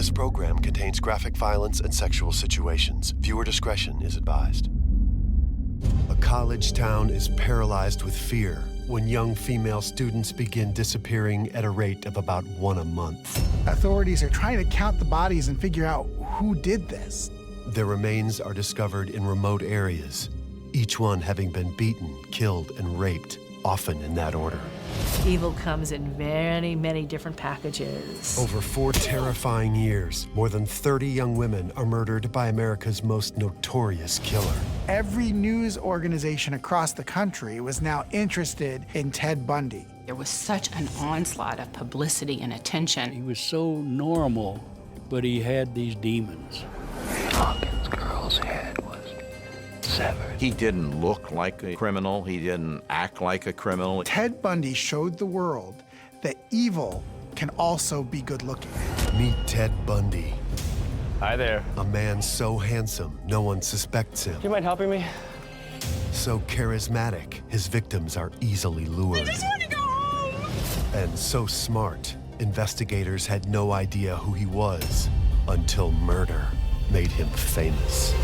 This program contains graphic violence and sexual situations. Viewer discretion is advised. A college town is paralyzed with fear when young female students begin disappearing at a rate of about one a month. Authorities are trying to count the bodies and figure out who did this. Their remains are discovered in remote areas, each one having been beaten, killed, and raped, often in that order. Evil comes in many, many different packages. Over 4 terrifying years, more than 30 young women are murdered by America's most notorious killer. Every news organization across the country was now interested in Ted Bundy. There was such an onslaught of publicity and attention. He was so normal, but he had these demons. Hawkins' girl's head was severed. He didn't look like a criminal. He didn't act like a criminal. Ted Bundy showed the world that evil can also be good looking. Meet Ted Bundy. Hi there. A man so handsome, no one suspects him. Do you mind helping me? So charismatic, his victims are easily lured. I just want to go home! And so smart, investigators had no idea who he was until murder made him famous.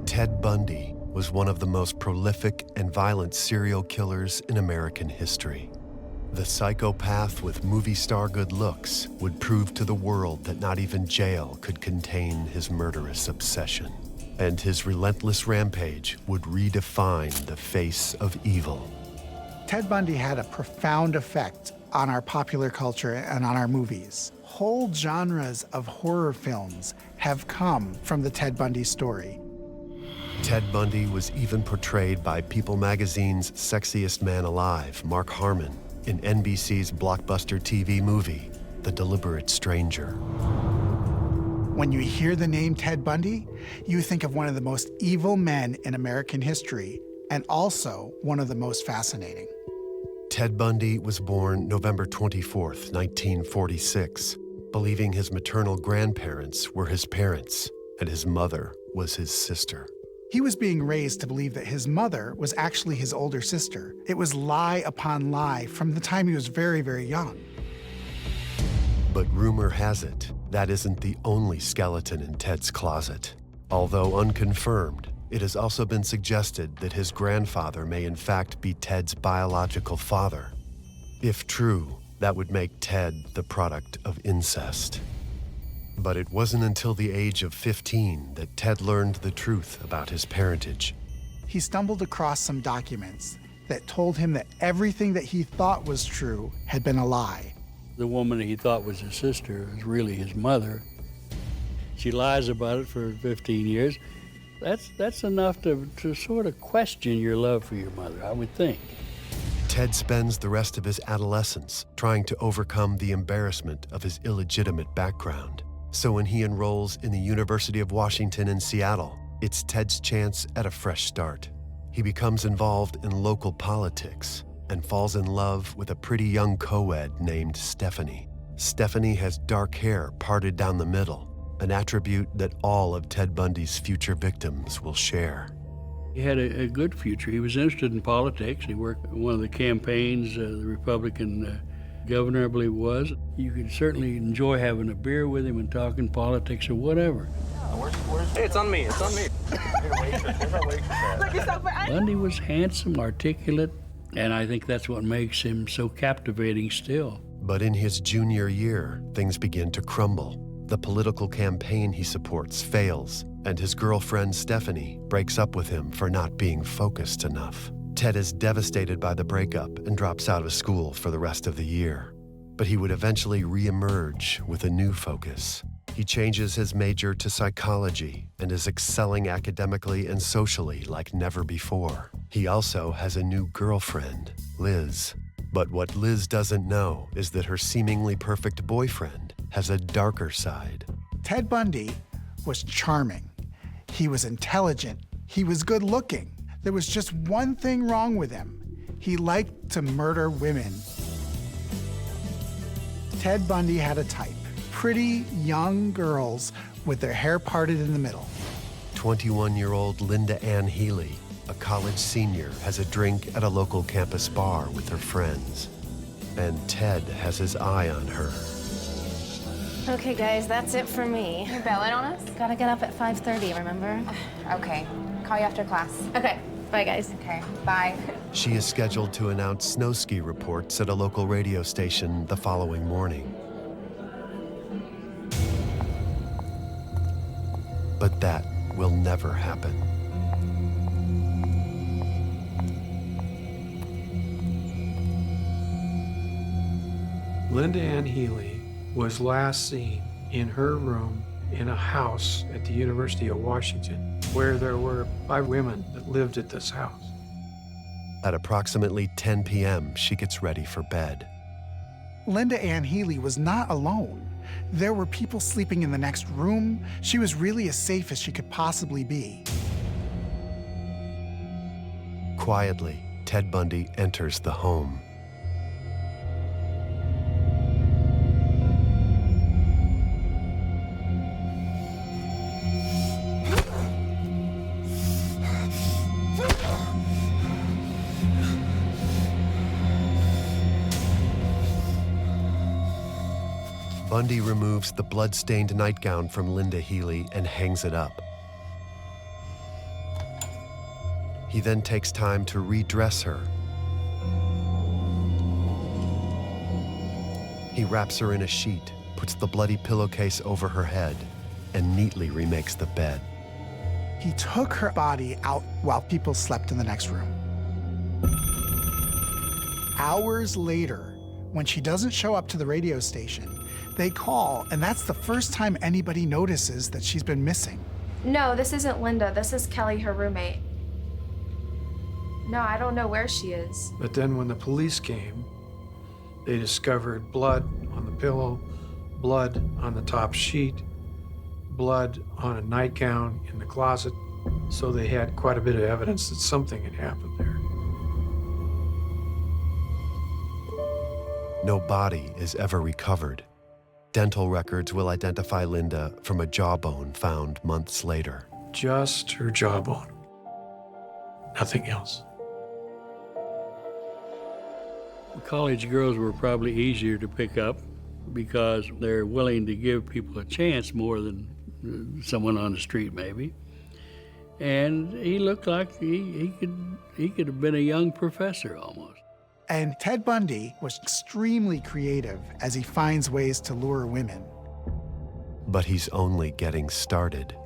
Ted Bundy was one of the most prolific and violent serial killers in American history. The psychopath with movie star good looks would prove to the world that not even jail could contain his murderous obsession. And his relentless rampage would redefine the face of evil. Ted Bundy had a profound effect on our popular culture and on our movies. Whole genres of horror films have come from the Ted Bundy story. Ted Bundy was even portrayed by People magazine's Sexiest Man Alive, Mark Harmon, in NBC's blockbuster TV movie, The Deliberate Stranger. When you hear the name Ted Bundy, you think of one of the most evil men in American history, and also one of the most fascinating. Ted Bundy was born November 24th, 1946, believing his maternal grandparents were his parents and his mother was his sister. He was being raised to believe that his mother was actually his older sister. It was lie upon lie from the time he was very, very young. But rumor has it, that isn't the only skeleton in Ted's closet. Although unconfirmed, it has also been suggested that his grandfather may in fact be Ted's biological father. If true, that would make Ted the product of incest. But it wasn't until the age of 15 that Ted learned the truth about his parentage. He stumbled across some documents that told him that everything that he thought was true had been a lie. The woman he thought was his sister is really his mother. She lies about it for 15 years. That's enough to sort of question your love for your mother, I would think. Ted spends the rest of his adolescence trying to overcome the embarrassment of his illegitimate background. So when he enrolls in the University of Washington in Seattle, it's Ted's chance at a fresh start. He becomes involved in local politics and falls in love with a pretty young co-ed named Stephanie. Stephanie has dark hair parted down the middle, an attribute that all of Ted Bundy's future victims will share. He had a good future. He was interested in politics. He worked in one of the campaigns, the Republican governor, I believe it was. You could certainly enjoy having a beer with him and talking politics or whatever. Hey, it's on me, it's on me. Where's our waitress at? Bundy was handsome, articulate, and I think that's what makes him so captivating still. But in his junior year, things begin to crumble. The political campaign he supports fails, and his girlfriend, Stephanie, breaks up with him for not being focused enough. Ted is devastated by the breakup and drops out of school for the rest of the year. But he would eventually re-emerge with a new focus. He changes his major to psychology and is excelling academically and socially like never before. He also has a new girlfriend, Liz. But what Liz doesn't know is that her seemingly perfect boyfriend has a darker side. Ted Bundy was charming. He was intelligent. He was good looking. There was just one thing wrong with him. He liked to murder women. Ted Bundy had a type. Pretty young girls with their hair parted in the middle. 21-year-old Linda Ann Healy, a college senior has a drink at a local campus bar with her friends. And Ted has his eye on her. Okay, guys, that's it for me. You're bailing on us? Gotta get up at 5:30, remember? Okay. Call you after class. Okay, bye, guys. Okay, bye. She is scheduled to announce snow ski reports at a local radio station the following morning. But that will never happen. Linda Ann Healy was last seen in her room in a house at the University of Washington, where there were 5 women that lived at this house. At approximately 10 p.m., she gets ready for bed. Linda Ann Healy was not alone. There were people sleeping in the next room. She was really as safe as she could possibly be. Quietly, Ted Bundy enters the home. Bundy removes the blood-stained nightgown from Linda Healy and hangs it up. He then takes time to redress her. He wraps her in a sheet, puts the bloody pillowcase over her head, and neatly remakes the bed. He took her body out while people slept in the next room. Hours later, when she doesn't show up to the radio station, they call, and that's the first time anybody notices that she's been missing. No, this isn't Linda. This is Kelly, her roommate. No, I don't know where she is. But then when the police came, they discovered blood on the pillow, blood on the top sheet, blood on a nightgown in the closet. So they had quite a bit of evidence that something had happened there. No body is ever recovered. Dental records will identify Linda from a jawbone found months later. Just her jawbone. Nothing else. College girls were probably easier to pick up because they're willing to give people a chance more than someone on the street, maybe. And he looked like he could have been a young professor almost. And Ted Bundy was extremely creative as he finds ways to lure women. But he's only getting started.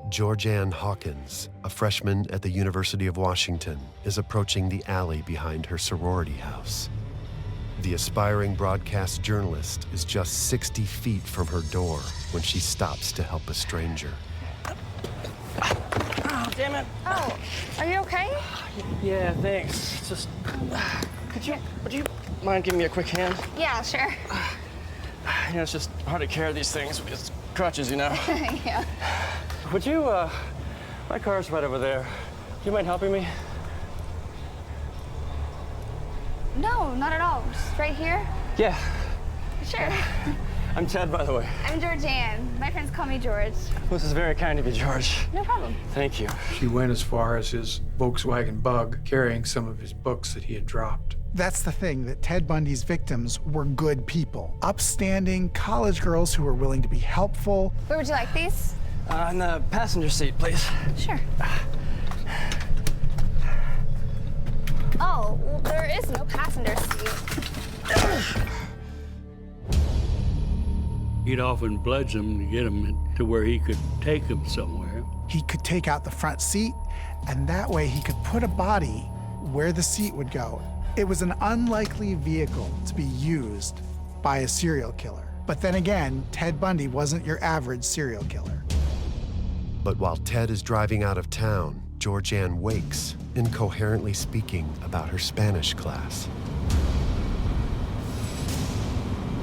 Joran Hawkins, a freshman at the University of Washington, is approaching the alley behind her sorority house. The aspiring broadcast journalist is just 60 feet from her door when she stops to help a stranger. Oh, damn it. Oh, are you okay? Yeah, thanks. It's just, would you mind giving me a quick hand? Yeah, sure. You know, it's just hard to carry these things with crutches, you know? Yeah. Would you, my car's right over there. Do you mind helping me? No, not at all. Just right here? Yeah. Sure. I'm Ted, by the way. I'm Joran. My friends call me George. This is very kind of you, George. No problem. Thank you. She went as far as his Volkswagen Bug, carrying some of his books that he had dropped. That's the thing, that Ted Bundy's victims were good people. Upstanding college girls who were willing to be helpful. Where would you like these? In the passenger seat, please. Sure. Oh, well, there is no passenger seat. He'd often bludge them to get them to where he could take them somewhere. He could take out the front seat, and that way he could put a body where the seat would go. It was an unlikely vehicle to be used by a serial killer. But then again, Ted Bundy wasn't your average serial killer. But while Ted is driving out of town, Joran wakes, incoherently speaking about her Spanish class.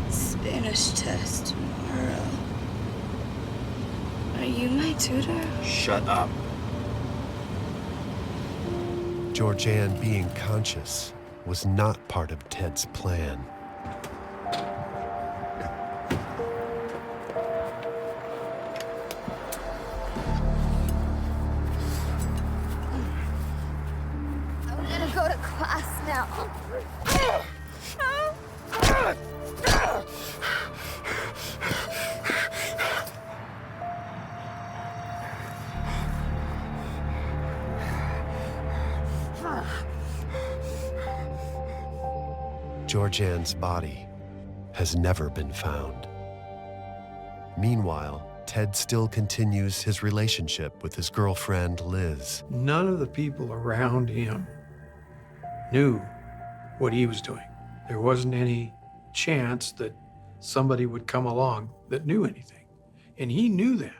Spanish test tomorrow. Are you my tutor? Shut up. Joran being conscious was not part of Ted's plan. Joran's body has never been found. Meanwhile, Ted still continues his relationship with his girlfriend, Liz. None of the people around him knew what he was doing. There wasn't any chance that somebody would come along that knew anything. And he knew that.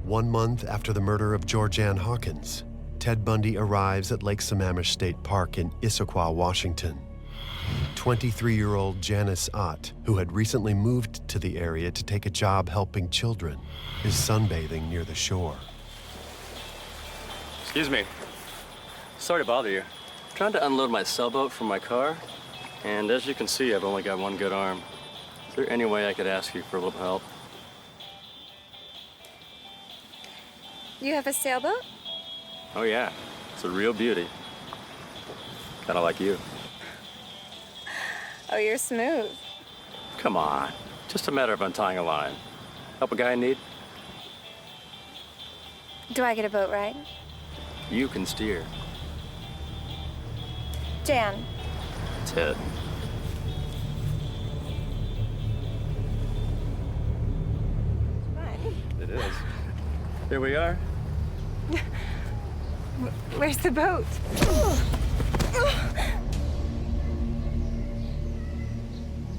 1 month after the murder of Joran Hawkins, Ted Bundy arrives at Lake Sammamish State Park in Issaquah, Washington. 23-year-old Janice Ott, who had recently moved to the area to take a job helping children, is sunbathing near the shore. Excuse me. Sorry to bother you. I'm trying to unload my sailboat from my car, and as you can see, I've only got one good arm. Is there any way I could ask you for a little help? You have a sailboat? Oh yeah, it's a real beauty. Kind of like you. Oh, you're smooth. Come on, just a matter of untying a line. Help a guy in need? Do I get a boat ride? You can steer. Jan. Ted. It is. Here we are. Where's the boat?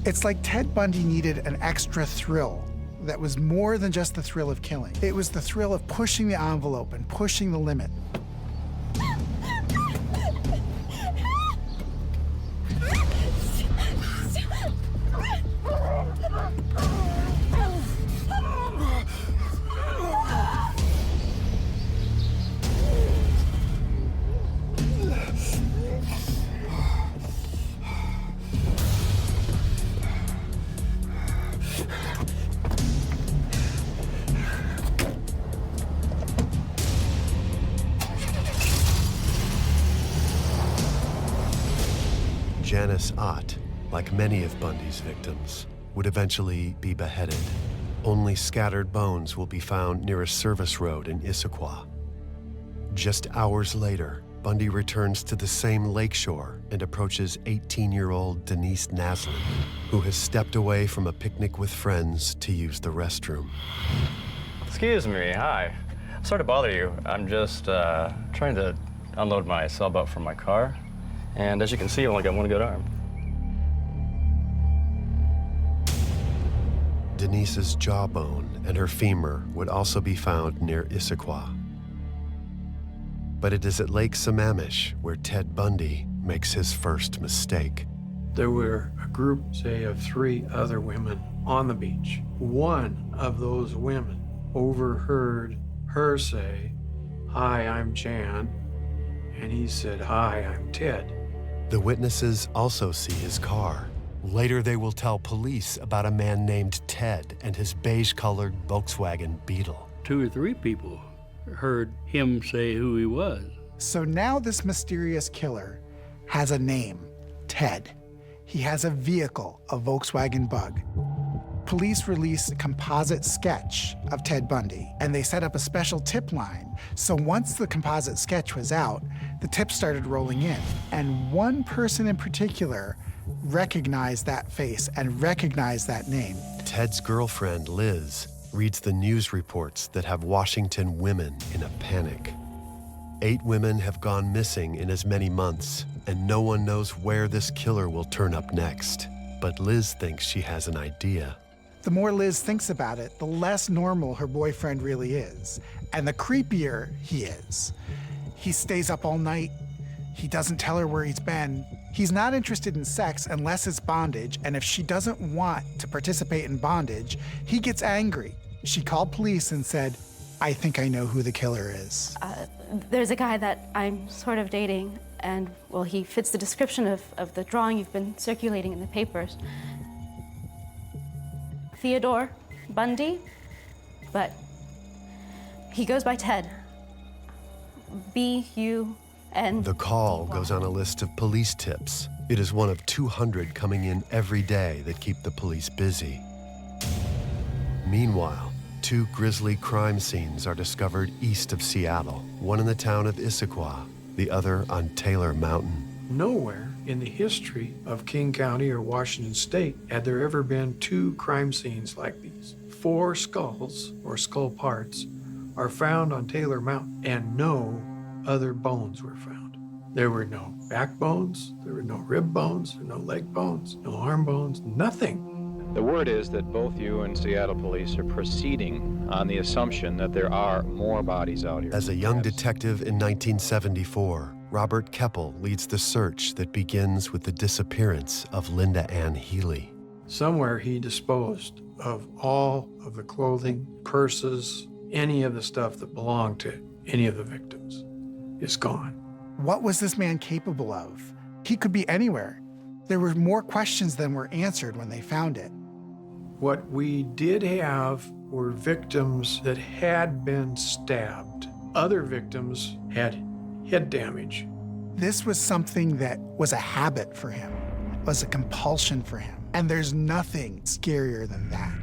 It's like Ted Bundy needed an extra thrill that was more than just the thrill of killing. It was the thrill of pushing the envelope and pushing the limit. Janice Ott, like many of Bundy's victims, would eventually be beheaded. Only scattered bones will be found near a service road in Issaquah. Just hours later, Bundy returns to the same lakeshore and approaches 18-year-old Denise Naslin, who has stepped away from a picnic with friends to use the restroom. Excuse me, hi. Sorry to bother you. I'm just trying to unload my sailboat from my car. And as you can see, I've only got one good arm. Denise's jawbone and her femur would also be found near Issaquah. But it is at Lake Sammamish where Ted Bundy makes his first mistake. There were a group, say, of 3 other women on the beach. One of those women overheard her say, "Hi, I'm Jan," and he said, "Hi, I'm Ted." The witnesses also see his car. Later, they will tell police about a man named Ted and his beige-colored Volkswagen Beetle. 2 or 3 people heard him say who he was. So now this mysterious killer has a name, Ted. He has a vehicle, a Volkswagen Bug. Police released a composite sketch of Ted Bundy, and they set up a special tip line. So once the composite sketch was out, the tips started rolling in. And one person in particular recognized that face and recognized that name. Ted's girlfriend, Liz, reads the news reports that have Washington women in a panic. 8 women have gone missing in as many months, and no one knows where this killer will turn up next. But Liz thinks she has an idea. The more Liz thinks about it, the less normal her boyfriend really is, and the creepier he is. He stays up all night. He doesn't tell her where he's been. He's not interested in sex unless it's bondage, and if she doesn't want to participate in bondage, he gets angry. She called police and said, "I think I know who the killer is." There's a guy that I'm sort of dating, and, well, he fits the description of the drawing you've been circulating in the papers. Theodore Bundy, but he goes by Ted. And The call goes on a list of police tips. It is one of 200 coming in every day that keep the police busy. Meanwhile, 2 grisly crime scenes are discovered east of Seattle, one in the town of Issaquah, the other on Taylor Mountain. Nowhere in the history of King County or Washington State had there ever been 2 crime scenes like these. 4 skulls, or skull parts, are found on Taylor Mountain, and no other bones were found. There were no backbones, there were no rib bones, there were no leg bones, no arm bones, nothing. The word is that both you and Seattle police are proceeding on the assumption that there are more bodies out here. As a young detective in 1974, Robert Keppel leads the search that begins with the disappearance of Linda Ann Healy. Somewhere he disposed of all of the clothing, purses, any of the stuff that belonged to any of the victims is gone. What was this man capable of? He could be anywhere. There were more questions than were answered when they found it. What we did have were victims that had been stabbed. Other victims had head damage. This was something that was a habit for him, was a compulsion for him. And there's nothing scarier than that.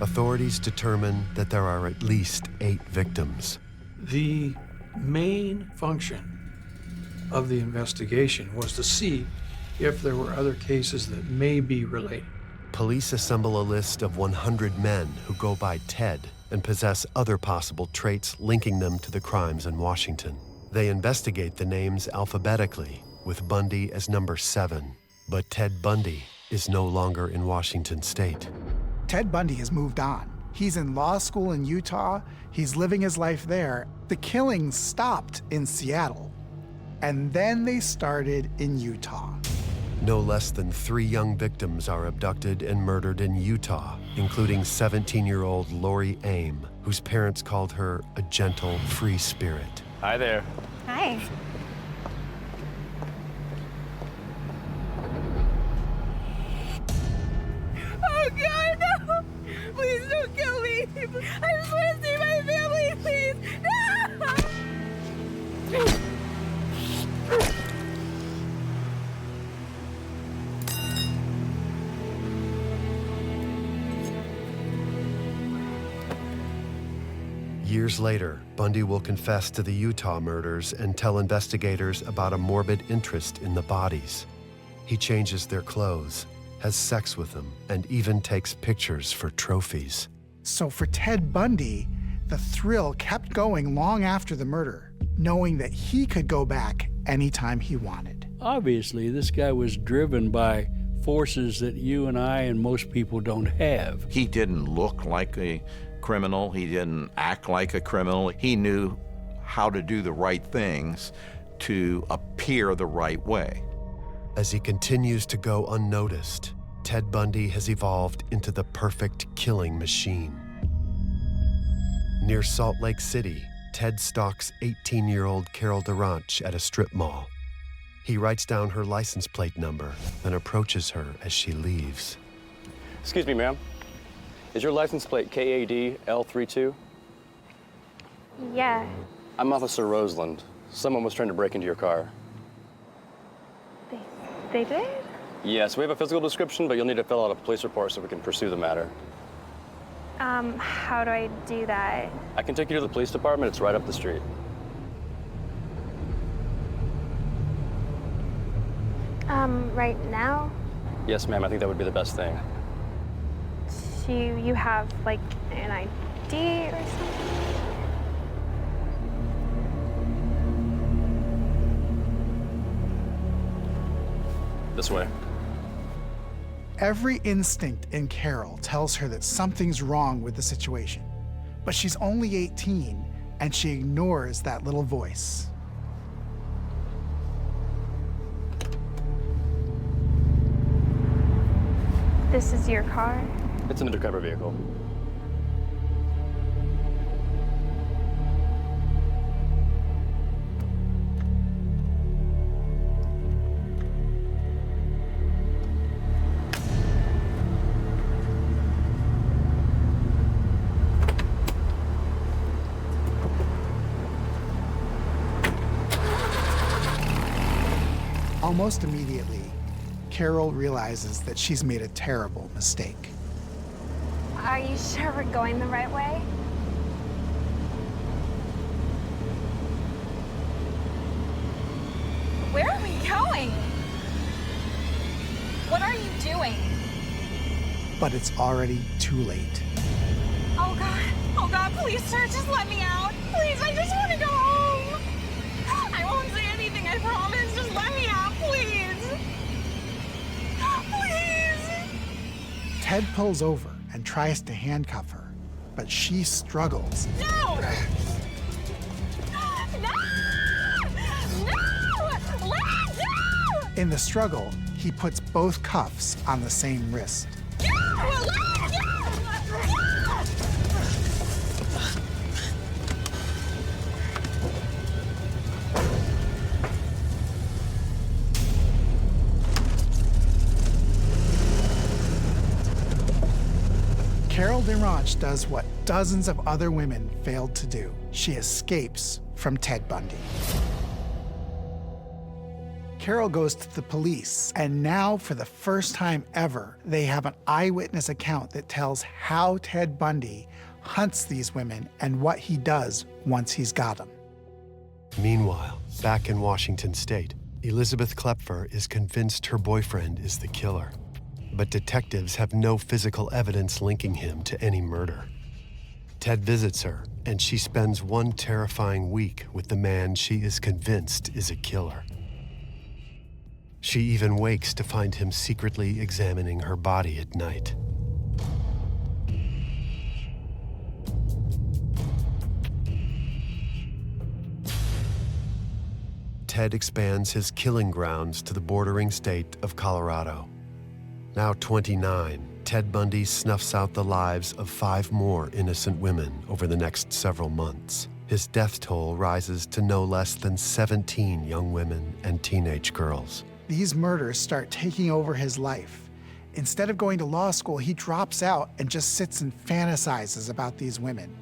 Authorities determine that there are at least 8 victims. The main function of the investigation was to see if there were other cases that may be related. Police assemble a list of 100 men who go by Ted and possess other possible traits linking them to the crimes in Washington. They investigate the names alphabetically, with Bundy as number 7. But Ted Bundy is no longer in Washington state. Ted Bundy has moved on. He's in law school in Utah. He's living his life there. The killings stopped in Seattle, and then they started in Utah. No less than 3 young victims are abducted and murdered in Utah, including 17-year-old Lori Aim, whose parents called her a gentle, free spirit. Hi there. Hi. Oh God, no! Please don't kill me! I just want to see my family, please! No! Years later, Bundy will confess to the Utah murders and tell investigators about a morbid interest in the bodies. He changes their clothes, has sex with them, and even takes pictures for trophies. So for Ted Bundy, the thrill kept going long after the murder, knowing that he could go back anytime he wanted. Obviously, this guy was driven by forces that you and I and most people don't have. He didn't look like a criminal. He didn't act like a criminal. He knew how to do the right things to appear the right way. As he continues to go unnoticed, Ted Bundy has evolved into the perfect killing machine. Near Salt Lake City, Ted stalks 18-year-old Carol Durant at a strip mall. He writes down her license plate number and approaches her as she leaves. Excuse me, ma'am. Is your license plate KAD L32? Yeah. I'm Officer Roseland. Someone was trying to break into your car. They did? Yes, we have a physical description, but you'll need to fill out a police report so we can pursue the matter. How do I do that? I can take you to the police department. It's right up the street. Right now? Yes, ma'am. I think that would be the best thing. Do you have, like, an ID or something? This way. Every instinct in Carol tells her that something's wrong with the situation, but she's only 18 and she ignores that little voice. This is your car? It's an undercover vehicle. Almost immediately, Carol realizes that she's made a terrible mistake. Are you sure we're going the right way? Where are we going? What are you doing? But it's already too late. Oh God, please, sir, just let me out. Please, I just want to go home. I won't say anything, I promise. Just let me out, please. Please. Ted pulls over and tries to handcuff her, but she struggles. No! No! No! Let go! In the struggle, he puts both cuffs on the same wrist. Carol DeRanche does what dozens of other women failed to do. She escapes from Ted Bundy. Carol goes to the police, and now, for the first time ever, they have an eyewitness account that tells how Ted Bundy hunts these women and what he does once he's got them. Meanwhile, back in Washington State, Elizabeth Klepfer is convinced her boyfriend is the killer. But detectives have no physical evidence linking him to any murder. Ted visits her, and she spends one terrifying week with the man she is convinced is a killer. She even wakes to find him secretly examining her body at night. Ted expands his killing grounds to the bordering state of Colorado. Now 29, Ted Bundy snuffs out the lives of 5 more innocent women over the next several months. His death toll rises to no less than 17 young women and teenage girls. These murders start taking over his life. Instead of going to law school, he drops out and just sits and fantasizes about these women.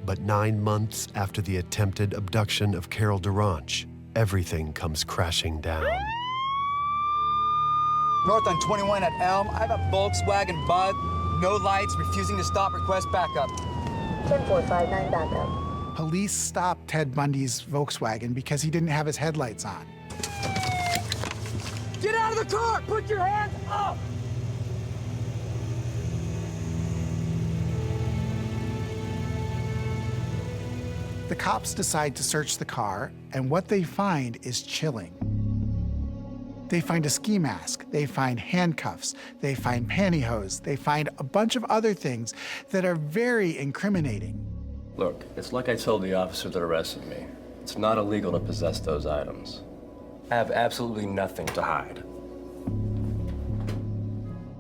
But 9 months after the attempted abduction of Carol DeRanche, everything comes crashing down. North on 21 at Elm. I have a Volkswagen Bug. No lights, refusing to stop, request backup. 10459 backup. Police stopped Ted Bundy's Volkswagen because he didn't have his headlights on. Get out of the car! Put your hands up! The cops decide to search the car, and what they find is chilling. They find a ski mask, they find handcuffs, they find pantyhose, they find a bunch of other things that are very incriminating. Look, it's like I told the officer that arrested me. It's not illegal to possess those items. I have absolutely nothing to hide.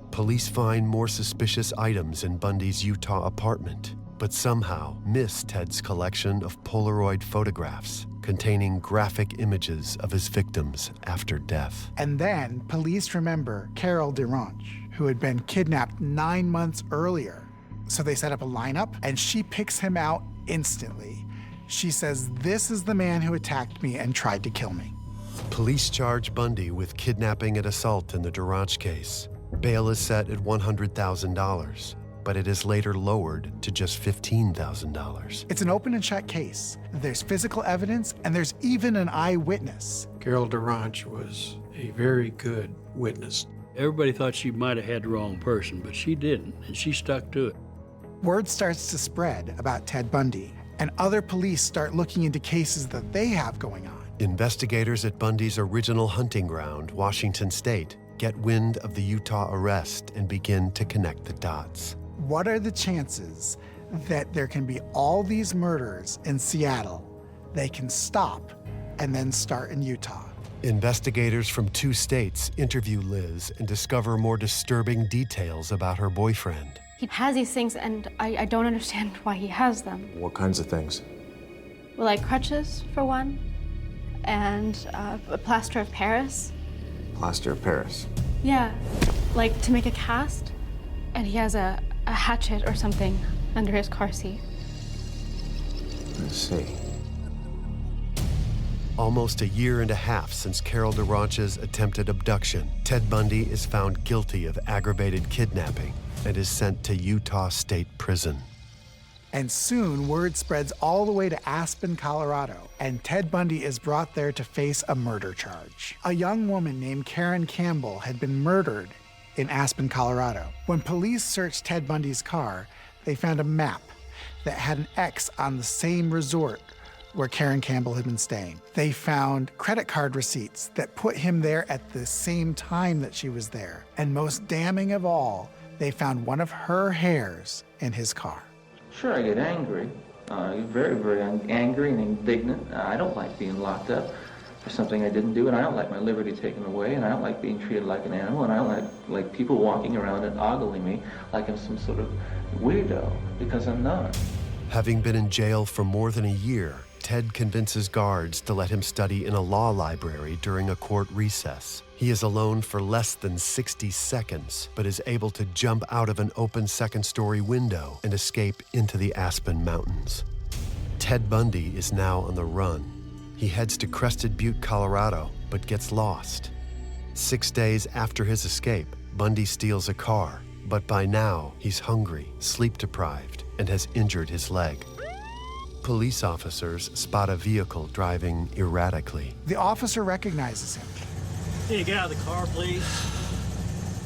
Police find more suspicious items in Bundy's Utah apartment, but somehow miss Ted's collection of Polaroid photographs containing graphic images of his victims after death. And then police remember Carol DeRanche, who had been kidnapped 9 months earlier. So they set up a lineup, and she picks him out instantly. She says, "This is the man who attacked me and tried to kill me." Police charge Bundy with kidnapping and assault in the DeRanche case. Bail is set at $100,000, but it is later lowered to just $15,000. It's an open and shut case. There's physical evidence, and there's even an eyewitness. Carol DeRanche was a very good witness. Everybody thought she might have had the wrong person, but she didn't, and she stuck to it. Word starts to spread about Ted Bundy, and other police start looking into cases that they have going on. Investigators at Bundy's original hunting ground, Washington State, get wind of the Utah arrest and begin to connect the dots. What are the chances that there can be all these murders in Seattle, they can stop, and then start in Utah? Investigators from 2 states interview Liz and discover more disturbing details about her boyfriend. He has these things, and I don't understand why he has them. What kinds of things? Well, like crutches, for one, and a plaster of Paris. Plaster of Paris? Yeah, like to make a cast. And he has a hatchet or something under his car seat. Let's see. Almost a year and a half since Carol DeRanch's attempted abduction, Ted Bundy is found guilty of aggravated kidnapping and is sent to Utah State Prison. And soon, word spreads all the way to Aspen, Colorado, and Ted Bundy is brought there to face a murder charge. A young woman named Karen Campbell had been murdered in Aspen, Colorado. When police searched Ted Bundy's car, they found a map that had an X on the same resort where Karen Campbell had been staying. They found credit card receipts that put him there at the same time that she was there. And most damning of all, they found one of her hairs in his car. Sure, I get angry. Very, very angry and indignant. I don't like being locked up for something I didn't do, and I don't like my liberty taken away, and I don't like being treated like an animal, and I don't like people walking around and ogling me like I'm some sort of weirdo, because I'm not. Having been in jail for more than a year, Ted convinces guards to let him study in a law library during a court recess. He is alone for less than 60 seconds, but is able to jump out of an open second-story window and escape into the Aspen Mountains. Ted Bundy is now on the run. He heads to Crested Butte, Colorado, but gets lost. 6 days after his escape, Bundy steals a car, but by now he's hungry, sleep-deprived, and has injured his leg. Police officers spot a vehicle driving erratically. The officer recognizes him. Can you get out of the car, please?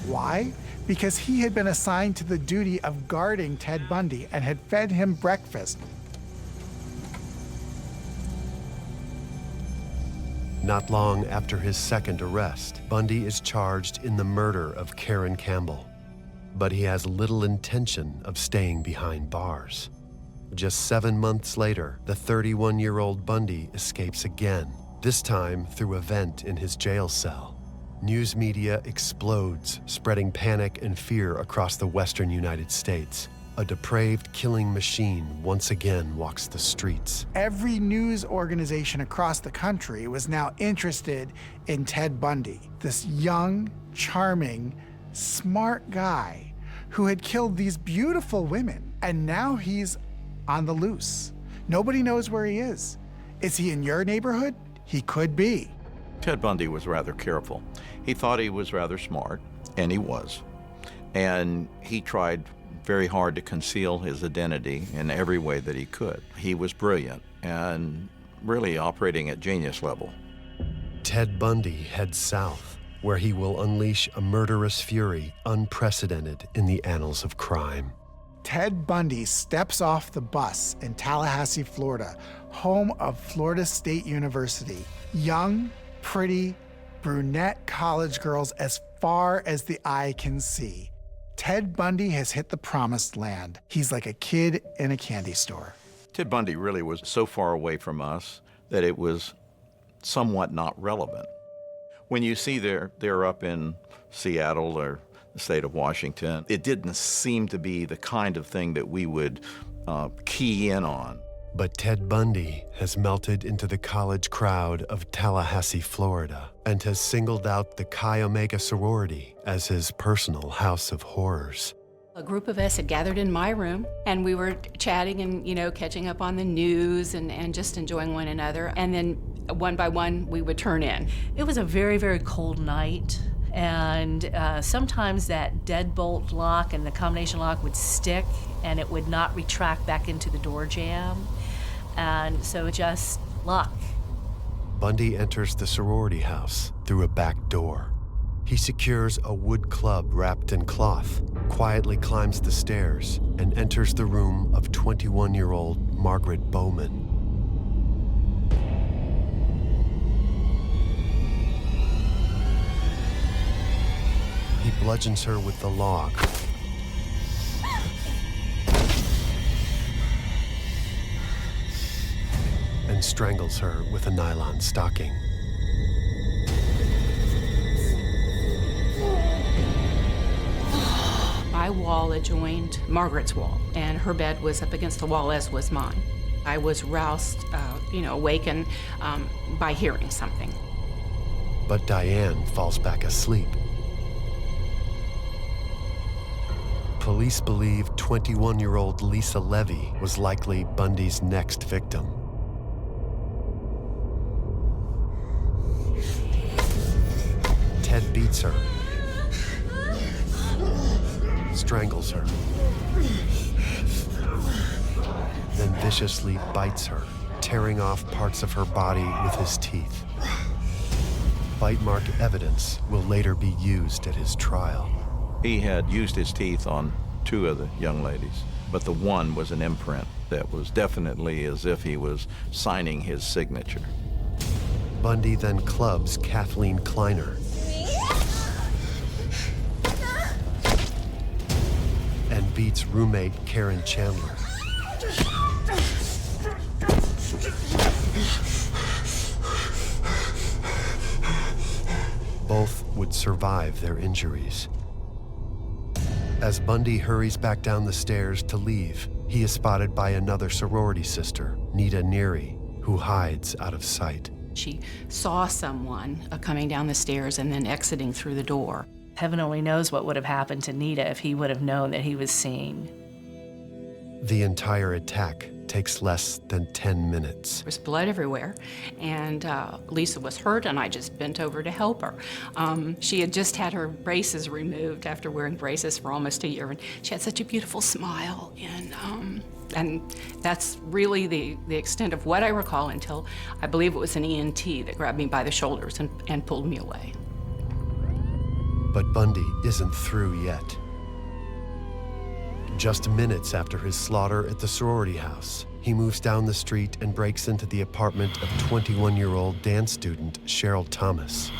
Why? Because he had been assigned to the duty of guarding Ted Bundy and had fed him breakfast. Not long after his second arrest, Bundy is charged in the murder of Karen Campbell. But he has little intention of staying behind bars. Just 7 months later, the 31-year-old Bundy escapes again, this time through a vent in his jail cell. News media explodes, spreading panic and fear across the western United States. A depraved killing machine once again walks the streets. Every news organization across the country was now interested in Ted Bundy, this young, charming, smart guy who had killed these beautiful women, and now he's on the loose. Nobody knows where he is. Is he in your neighborhood? He could be. Ted Bundy was rather careful. He thought he was rather smart, and he was. And he tried very hard to conceal his identity in every way that he could. He was brilliant and really operating at genius level. Ted Bundy heads south, where he will unleash a murderous fury unprecedented in the annals of crime. Ted Bundy steps off the bus in Tallahassee, Florida, home of Florida State University. Young, pretty, brunette college girls as far as the eye can see. Ted Bundy has hit the promised land. He's like a kid in a candy store. Ted Bundy really was so far away from us that it was somewhat not relevant. When you see they're up in Seattle or the state of Washington, it didn't seem to be the kind of thing that we would key in on. But Ted Bundy has melted into the college crowd of Tallahassee, Florida, and has singled out the Chi Omega sorority as his personal house of horrors. A group of us had gathered in my room, and we were chatting and, catching up on the news and just enjoying one another. And then one by one, we would turn in. It was a very, very cold night. And sometimes that deadbolt lock and the combination lock would stick and it would not retract back into the door jamb. And so just luck. Bundy enters the sorority house through a back door. He secures a wood club wrapped in cloth, quietly climbs the stairs, and enters the room of 21-year-old Margaret Bowman. He bludgeons her with the log. And strangles her with a nylon stocking. My wall adjoined Margaret's wall, and her bed was up against the wall, as was mine. I was roused, awakened by hearing something. But Diane falls back asleep. Police believe 21-year-old Lisa Levy was likely Bundy's next victim. Ted beats her, strangles her, then viciously bites her, tearing off parts of her body with his teeth. Bite mark evidence will later be used at his trial. He had used his teeth on 2 of the young ladies, but the one was an imprint that was definitely as if he was signing his signature. Bundy then clubs Kathleen Kleiner and beats roommate Karen Chandler. Both would survive their injuries. As Bundy hurries back down the stairs to leave, he is spotted by another sorority sister, Nita Neary, who hides out of sight. She saw someone coming down the stairs and then exiting through the door. Heaven only knows what would have happened to Nita if he would have known that he was seen. The entire attack takes less than 10 minutes. There was blood everywhere, and Lisa was hurt, and I just bent over to help her. She had just had her braces removed after wearing braces for almost a year, and she had such a beautiful smile, and that's really the extent of what I recall until I believe it was an ENT that grabbed me by the shoulders and pulled me away. But Bundy isn't through yet. Just minutes after his slaughter at the sorority house, he moves down the street and breaks into the apartment of 21-year-old dance student Cheryl Thomas.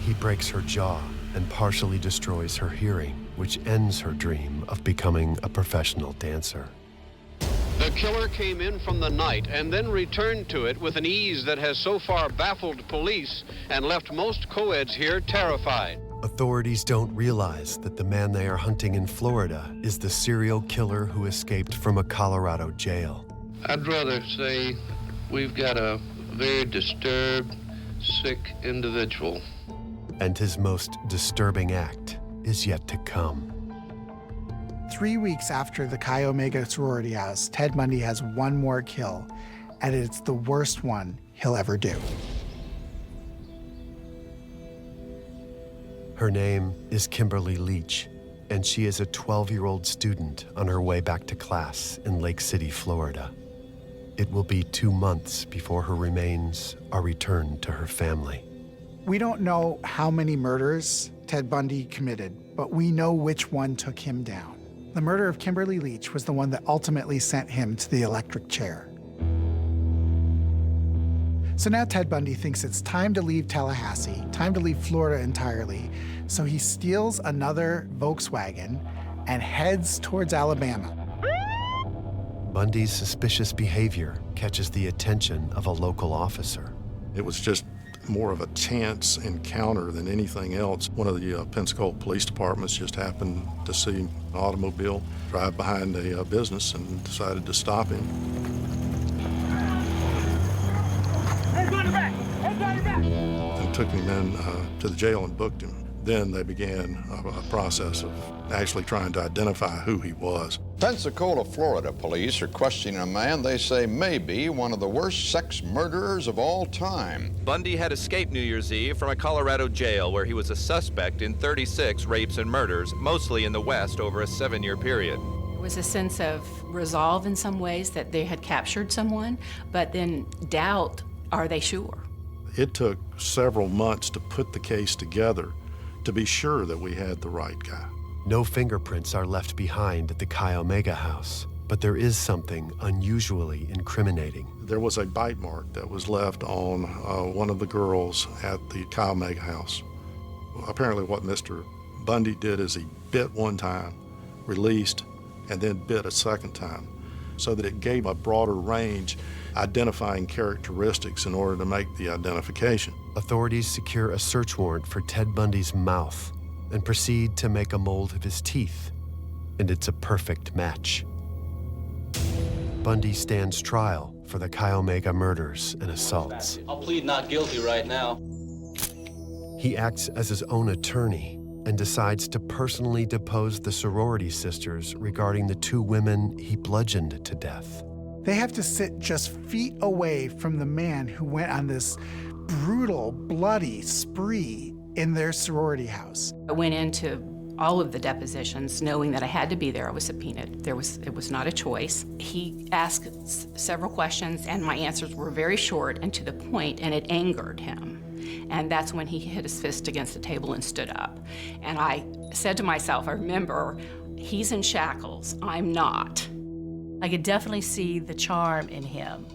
He breaks her jaw and partially destroys her hearing, which ends her dream of becoming a professional dancer. The killer came in from the night and then returned to it with an ease that has so far baffled police and left most co-eds here terrified. Authorities don't realize that the man they are hunting in Florida is the serial killer who escaped from a Colorado jail. I'd rather say we've got a very disturbed, sick individual. And his most disturbing act is yet to come. 3 weeks after the Chi Omega sorority house, Ted Bundy has one more kill, and it's the worst one he'll ever do. Her name is Kimberly Leach, and she is a 12-year-old student on her way back to class in Lake City, Florida. It will be 2 months before her remains are returned to her family. We don't know how many murders Ted Bundy committed, but we know which one took him down. The murder of Kimberly Leach was the one that ultimately sent him to the electric chair. So now Ted Bundy thinks it's time to leave Tallahassee, time to leave Florida entirely, so he steals another Volkswagen and heads towards Alabama. Bundy's suspicious behavior catches the attention of a local officer. It was just more of a chance encounter than anything else. One of the Pensacola police departments just happened to see an automobile drive behind a business and decided to stop him. And took him in to the jail and booked him. Then they began a process of actually trying to identify who he was. Pensacola, Florida police are questioning a man they say may be one of the worst sex murderers of all time. Bundy had escaped New Year's Eve from a Colorado jail where he was a suspect in 36 rapes and murders, mostly in the West over a 7-year period. There was a sense of resolve in some ways that they had captured someone, but then doubt, are they sure? It took several months to put the case together to be sure that we had the right guy. No fingerprints are left behind at the Chi Omega house, but there is something unusually incriminating. There was a bite mark that was left on one of the girls at the Chi Omega house. Apparently what Mr. Bundy did is he bit one time, released, and then bit a second time, so that it gave a broader range identifying characteristics in order to make the identification. Authorities secure a search warrant for Ted Bundy's mouth and proceed to make a mold of his teeth, and it's a perfect match. Bundy stands trial for the Chi Omega murders and assaults. I'll plead not guilty right now. He acts as his own attorney and decides to personally depose the sorority sisters regarding the 2 women he bludgeoned to death. They have to sit just feet away from the man who went on this brutal, bloody spree in their sorority house. I went into all of the depositions knowing that I had to be there. I was subpoenaed. It was not a choice. He asked several questions, and my answers were very short and to the point, and it angered him. And that's when he hit his fist against the table and stood up. And I said to myself, I remember, he's in shackles, I'm not. I could definitely see the charm in him.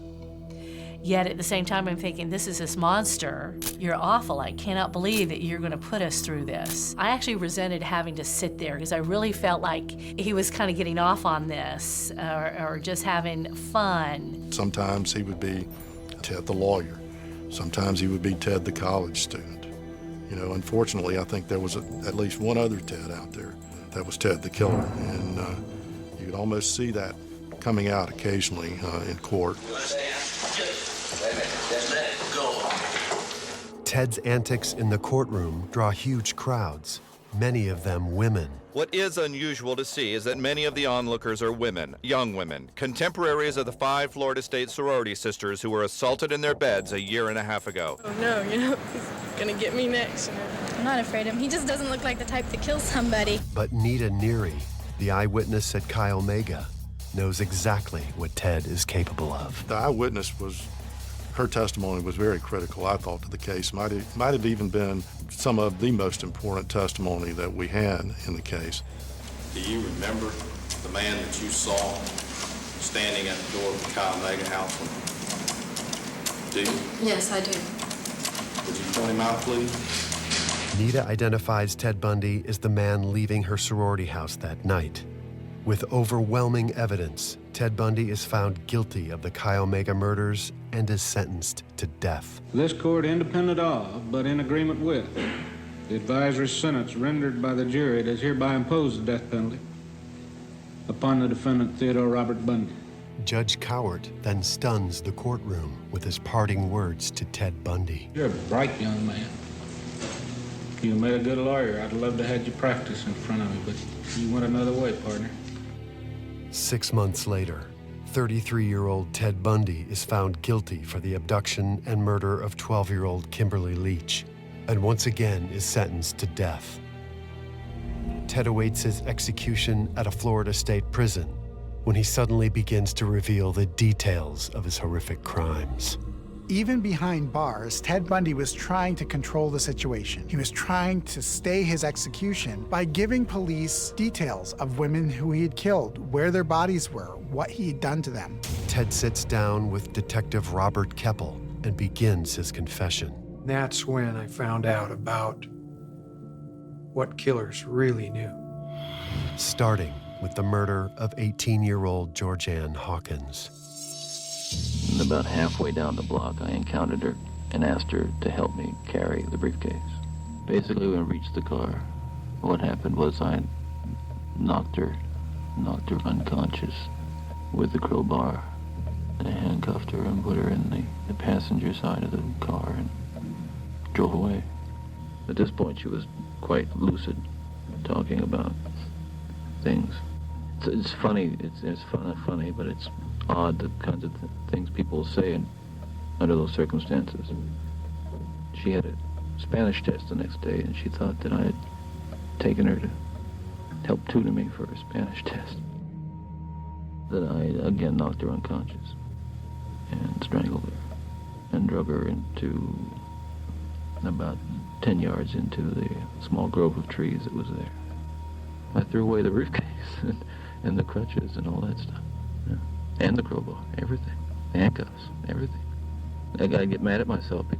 Yet at the same time, I'm thinking, this is this monster. You're awful. I cannot believe that you're going to put us through this. I actually resented having to sit there because I really felt like he was kind of getting off on this or just having fun. Sometimes he would be Ted the lawyer. Sometimes he would be Ted the college student. You know, unfortunately, I think there was at least one other Ted out there. That was Ted the killer. And you could almost see that coming out occasionally in court. Ted's antics in the courtroom draw huge crowds, many of them women. What is unusual to see is that many of the onlookers are women, young women, contemporaries of the 5 Florida State sorority sisters who were assaulted in their beds a year and a half ago. Oh no, he's gonna get me next. I'm not afraid of him. He just doesn't look like the type to kill somebody. But Nita Neary, the eyewitness at Chi Omega, knows exactly what Ted is capable of. The eyewitness her testimony was very critical, I thought, to the case. Might have even been some of the most important testimony that we had in the case. Do you remember the man that you saw standing at the door of the Chi Omega house? Do you? Yes, I do. Would you point him out, please? Nita identifies Ted Bundy as the man leaving her sorority house that night. With overwhelming evidence, Ted Bundy is found guilty of the Chi Omega murders and is sentenced to death. This court, independent of, but in agreement with, the advisory sentence rendered by the jury, does hereby impose the death penalty upon the defendant, Theodore Robert Bundy. Judge Cowart then stuns the courtroom with his parting words to Ted Bundy. You're a bright young man. You made a good lawyer. I'd love to have you practice in front of me, but you went another way, partner. 6 months later, 33-year-old Ted Bundy is found guilty for the abduction and murder of 12-year-old Kimberly Leach, and once again is sentenced to death. Ted awaits his execution at a Florida state prison when he suddenly begins to reveal the details of his horrific crimes. Even behind bars, Ted Bundy was trying to control the situation. He was trying to stay his execution by giving police details of women who he had killed, where their bodies were, what he had done to them. Ted sits down with Detective Robert Keppel and begins his confession. That's when I found out about what killers really knew. Starting with the murder of 18-year-old Joran Hawkins. About halfway down the block, I encountered her and asked her to help me carry the briefcase. Basically, when we reached the car, what happened was I knocked her unconscious with the crowbar. And I handcuffed her and put her in the passenger side of the car and drove away. At this point, she was quite lucid, talking about things. It's funny, it's funny, but it's odd, the kinds of things people say under those circumstances. She had a Spanish test the next day, and she thought that I had taken her to help tutor me for a Spanish test. That I, again, knocked her unconscious and strangled her and drug her into about 10 yards into the small grove of trees that was there. I threw away the briefcase and the crutches and all that stuff. Yeah. And the crowbar, everything. The handcuffs, everything. I gotta get mad at myself a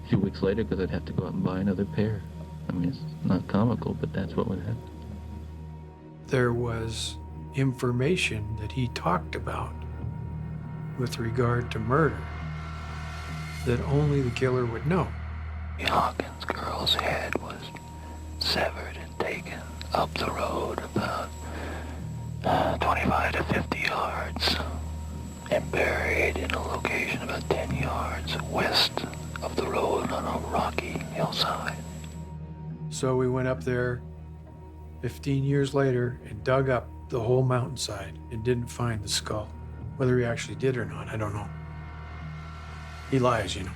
few weeks later because I'd have to go out and buy another pair. I mean, it's not comical, but that's what would happen. There was information that he talked about with regard to murder that only the killer would know. The Hawkins girl's head was severed and taken up the road about 25 to 50 yards and buried in a location about 10 yards west of the road on a rocky hillside. So we went up there 15 years later and dug up the whole mountainside and didn't find the skull. Whether he actually did or not, I don't know. He lies, you know.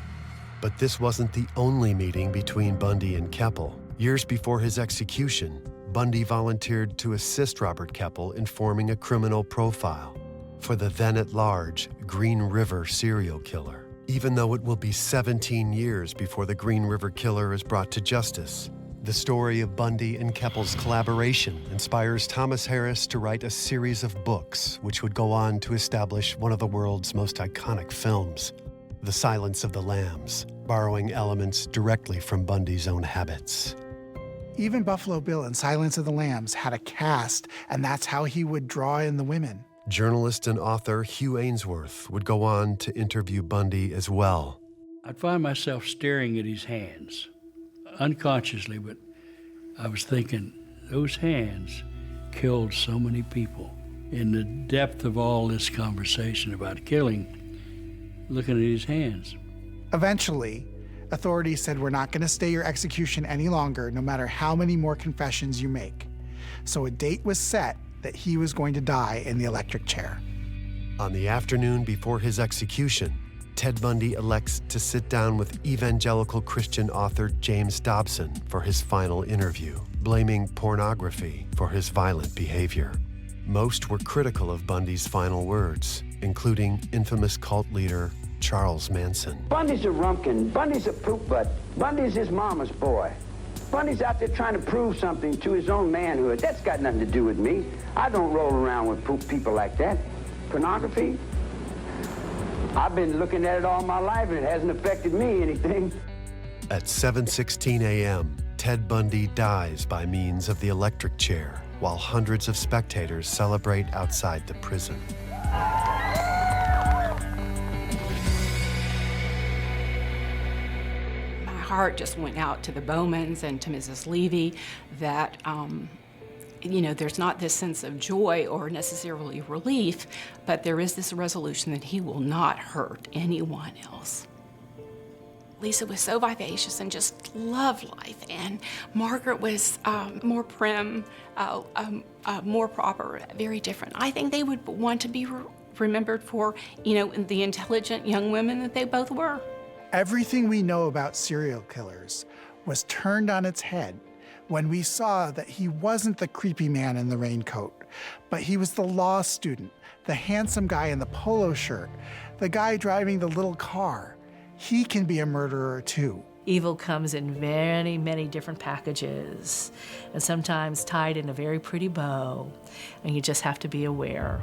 But this wasn't the only meeting between Bundy and Keppel. Years before his execution, Bundy volunteered to assist Robert Keppel in forming a criminal profile for the then-at-large Green River serial killer. Even though it will be 17 years before the Green River killer is brought to justice, the story of Bundy and Keppel's collaboration inspires Thomas Harris to write a series of books which would go on to establish one of the world's most iconic films, The Silence of the Lambs, borrowing elements directly from Bundy's own habits. Even Buffalo Bill in Silence of the Lambs had a cast, and that's how he would draw in the women. Journalist and author Hugh Ainsworth would go on to interview Bundy as well. I'd find myself staring at his hands, unconsciously, but I was thinking, those hands killed so many people. In the depth of all this conversation about killing, looking at his hands. Eventually, authorities said, we're not going to stay your execution any longer, no matter how many more confessions you make. So a date was set that he was going to die in the electric chair. On the afternoon before his execution, Ted Bundy elects to sit down with evangelical Christian author James Dobson for his final interview, blaming pornography for his violent behavior. Most were critical of Bundy's final words, including infamous cult leader Charles Manson. Bundy's a rumpkin. Bundy's a poop butt. Bundy's his mama's boy. Bundy's out there trying to prove something to his own manhood. That's got nothing to do with me. I don't roll around with poop people like that. Pornography? I've been looking at it all my life, and it hasn't affected me anything. At 7:16 a.m., Ted Bundy dies by means of the electric chair, while hundreds of spectators celebrate outside the prison. Heart just went out to the Bowmans and to Mrs. Levy that, there's not this sense of joy or necessarily relief, but there is this resolution that he will not hurt anyone else. Lisa was so vivacious and just loved life, and Margaret was more prim, more proper, very different. I think they would want to be remembered for, the intelligent young women that they both were. Everything we know about serial killers was turned on its head when we saw that he wasn't the creepy man in the raincoat, but he was the law student, the handsome guy in the polo shirt, the guy driving the little car. He can be a murderer too. Evil comes in many, many different packages, and sometimes tied in a very pretty bow, and you just have to be aware.